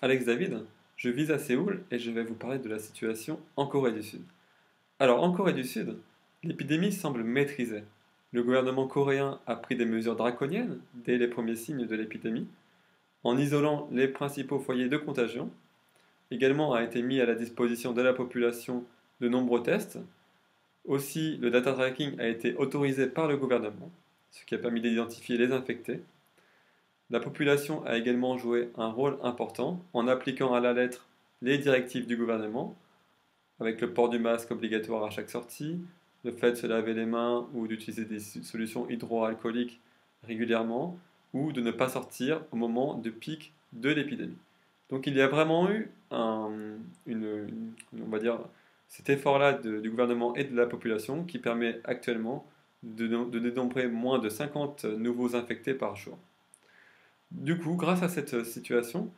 Alex David, je vis à Séoul et je vais vous parler de la situation en Corée du Sud. Alors, en Corée du Sud, l'épidémie semble maîtrisée. Le gouvernement coréen a pris des mesures draconiennes dès les premiers signes de l'épidémie, en isolant les principaux foyers de contagion. Également a été mis à la disposition de la population de nombreux tests. Aussi, le data tracking a été autorisé par le gouvernement, ce qui a permis d'identifier les infectés. La population a également joué un rôle important en appliquant à la lettre les directives du gouvernement, avec le port du masque obligatoire à chaque sortie, le fait de se laver les mains ou d'utiliser des solutions hydroalcooliques régulièrement, ou de ne pas sortir au moment de pic de l'épidémie. Donc il y a vraiment eu on va dire, cet effort-là du gouvernement et de la population qui permet actuellement de dénombrer moins de 50 nouveaux infectés par jour. Du coup, grâce à cette situation,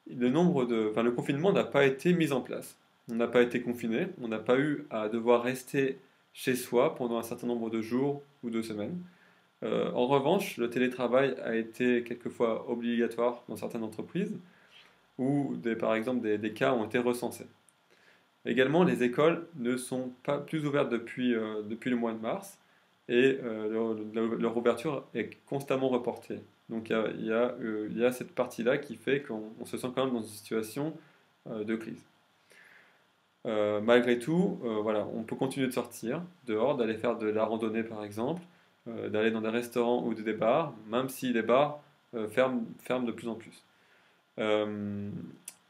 le confinement n'a pas été mis en place. On n'a pas été confiné, on n'a pas eu à devoir rester chez soi pendant un certain nombre de jours ou de semaines. En revanche, le télétravail a été quelquefois obligatoire dans certaines entreprises, où par exemple des cas ont été recensés. Également, les écoles ne sont pas plus ouvertes depuis le mois de mars et leur ouverture est constamment reportée. Donc il y a cette partie-là qui fait qu'on se sent quand même dans une situation de crise. Malgré tout, voilà, on peut continuer de sortir dehors, d'aller faire de la randonnée par exemple, d'aller dans des restaurants ou des bars, même si les bars ferment de plus en plus. Euh,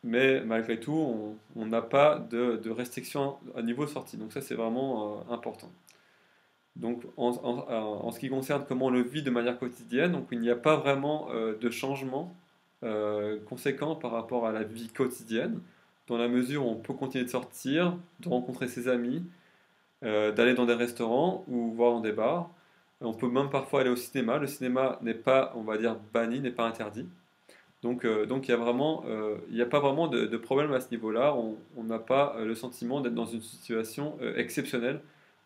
mais malgré tout, on n'a pas de restrictions à niveau sortie. Donc ça, c'est vraiment important. Donc en ce qui concerne comment on le vit de manière quotidienne, donc il n'y a pas vraiment de changement conséquent par rapport à la vie quotidienne, dans la mesure où on peut continuer de sortir, de rencontrer ses amis, d'aller dans des restaurants ou voir dans des bars. On peut même parfois aller au cinéma. Le cinéma n'est pas, on va dire, banni, n'est pas interdit. Donc il n'y a pas vraiment de problème à ce niveau-là. On n'a pas le sentiment d'être dans une situation exceptionnelle,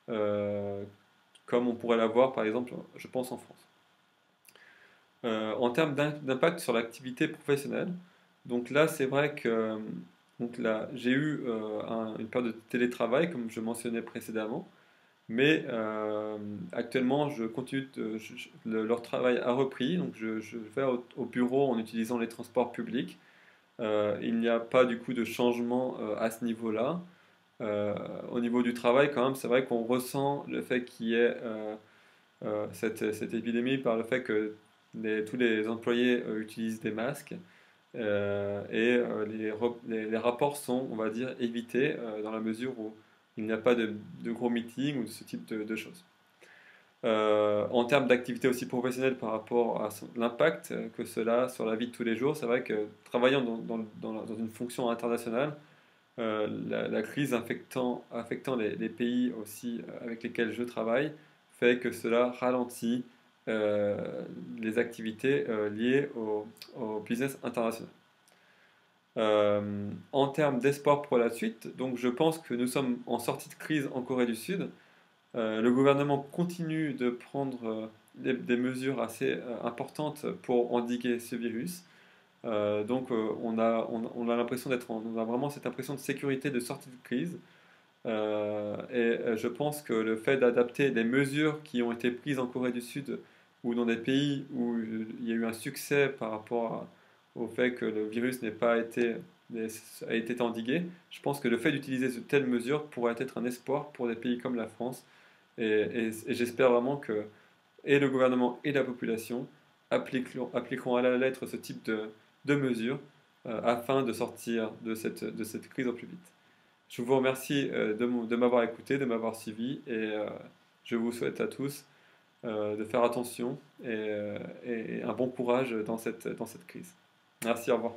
euh, comme on pourrait l'avoir, par exemple, je pense en France. En termes d'impact sur l'activité professionnelle, donc là, c'est vrai que donc là, j'ai eu une période de télétravail, comme je mentionnais précédemment, mais actuellement, je continue leur travail a repris, donc je vais au bureau en utilisant les transports publics. Il n'y a pas du coup de changement à ce niveau-là. Au niveau du travail, quand même, c'est vrai qu'on ressent le fait qu'il y ait cette épidémie par le fait que tous les employés utilisent des masques les rapports sont, on va dire, évités dans la mesure où il n'y a pas de gros meetings ou de ce type de choses. En termes d'activité aussi professionnelle par rapport à l'impact que cela a sur la vie de tous les jours, c'est vrai que travaillant dans une fonction internationale, la crise affectant les pays aussi avec lesquels je travaille fait que cela ralentit les activités liées au business international. En termes d'espoir pour la suite, donc je pense que nous sommes en sortie de crise en Corée du Sud. Le gouvernement continue de prendre des mesures assez importantes pour endiguer ce virus. On a l'impression on a vraiment cette impression de sécurité de sortie de crise. Je pense que le fait d'adapter des mesures qui ont été prises en Corée du Sud ou dans des pays où il y a eu un succès par rapport au fait que le virus a été endigué, je pense que le fait d'utiliser de telles mesures pourrait être un espoir pour des pays comme la France. Et j'espère vraiment que et le gouvernement et la population appliqueront à la lettre ce type de mesures afin de sortir de cette crise au plus vite. Je vous remercie de m'avoir écouté, de m'avoir suivi et je vous souhaite à tous de faire attention et un bon courage dans cette crise. Merci, au revoir.